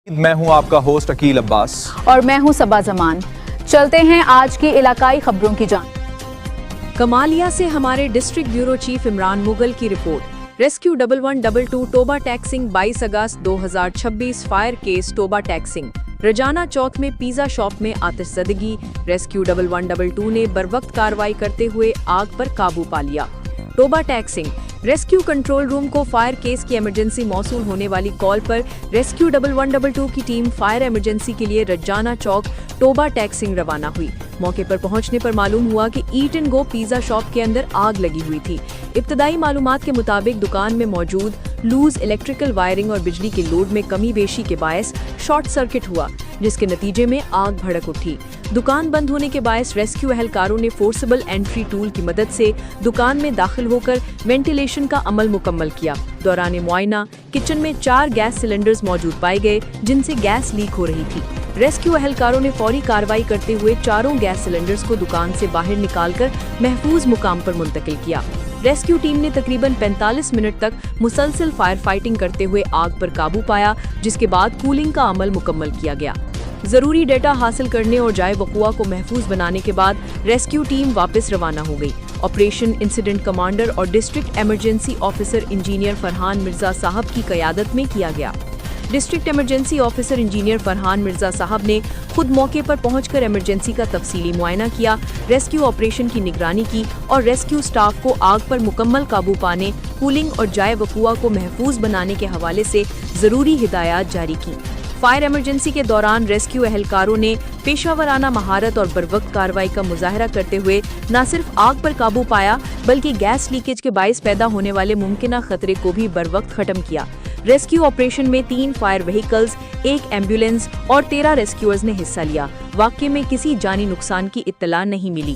میں ہوں آپ کا ہوسٹ عقیل عباس اور میں ہوں صبا زمان۔ چلتے ہیں آج کی علاقائی خبروں کی جانب۔ کمالیہ سے ہمارے district bureau chief Imran Mughal کی رپورٹ۔ ریسکیو 1122 ٹوبہ ٹیکسنگ 22 اگست 2026 فائر کیس ٹوبہ ٹیکسنگ رجانہ چوک میں پیزا شاپ میں آتش زدگی۔ ریسکیو 1122 نے بروقت کارروائی کرتے ہوئے آگ پر قابو پا لیا۔ Toba taxing rescue control room کو فائر کیس کی ایمرجنسی موصول ہونے والی کال پر ریسکیو 1122 کی ٹیم فائر ایمرجنسی کے لیے رجانہ چوک ٹوبہ ٹیکسنگ روانہ ہوئی۔ موقع پر پہنچنے پر معلوم ہوا کہ eat and go pizza shop کے اندر آگ لگی ہوئی تھی۔ ابتدائی معلومات کے مطابق دکان میں موجود لوز الیکٹریکل وائرنگ اور بجلی کے لوڈ میں کمی بیشی کے باعث شارٹ سرکٹ ہوا، جس کے نتیجے میں آگ بھڑک اٹھی۔ دکان بند ہونے کے باعث ریسکیو اہلکاروں نے فورسبل انٹری ٹول کی مدد سے دکان میں داخل ہو کر وینٹیلیشن کا عمل مکمل کیا۔ دوران معائنہ کچن میں 4 گیس سلنڈرز موجود پائے گئے جن سے گیس لیک ہو رہی تھی۔ ریسکیو اہلکاروں نے فوری کارروائی کرتے ہوئے چاروں گیس سلنڈرز کو دکان سے باہر نکال کر محفوظ مقام پر منتقل کیا۔ ریسکیو ٹیم نے تقریباً 45 منٹ تک مسلسل فائر فائٹنگ کرتے ہوئے آگ پر قابو پایا، جس کے بعد کولنگ کا عمل مکمل کیا گیا۔ ضروری ڈیٹا حاصل کرنے اور جائے وقوع کو محفوظ بنانے کے بعد ریسکیو ٹیم واپس روانہ ہو گئی۔ آپریشن انسیڈنٹ کمانڈر اور district emergency officer engineer Farhan Mirza صاحب کی قیادت میں کیا گیا۔ District emergency officer engineer Farhan Mirza صاحب نے خود موقع پر پہنچ کر ایمرجنسی کا تفصیلی معائنہ کیا، ریسکیو آپریشن کی نگرانی کی اور ریسکیو سٹاف کو آگ پر مکمل قابو پانے، کولنگ اور جائے وقوع کو محفوظ بنانے کے حوالے سے ضروری ہدایات جاری کی۔ فائر ایمرجنسی کے دوران ریسکیو اہلکاروں نے پیشہ ورانہ مہارت اور بروقت کارروائی کا مظاہرہ کرتے ہوئے نہ صرف آگ پر قابو پایا بلکہ گیس لیکیج کے باعث پیدا ہونے والے ممکنہ خطرے کو بھی بروقت ختم کیا۔ ریسکیو آپریشن میں 3 فائر وہیکلز، 1 ایمبولینس اور 13 ریسکیورز نے حصہ لیا۔ واقعے میں کسی جانی نقصان کی اطلاع نہیں ملی۔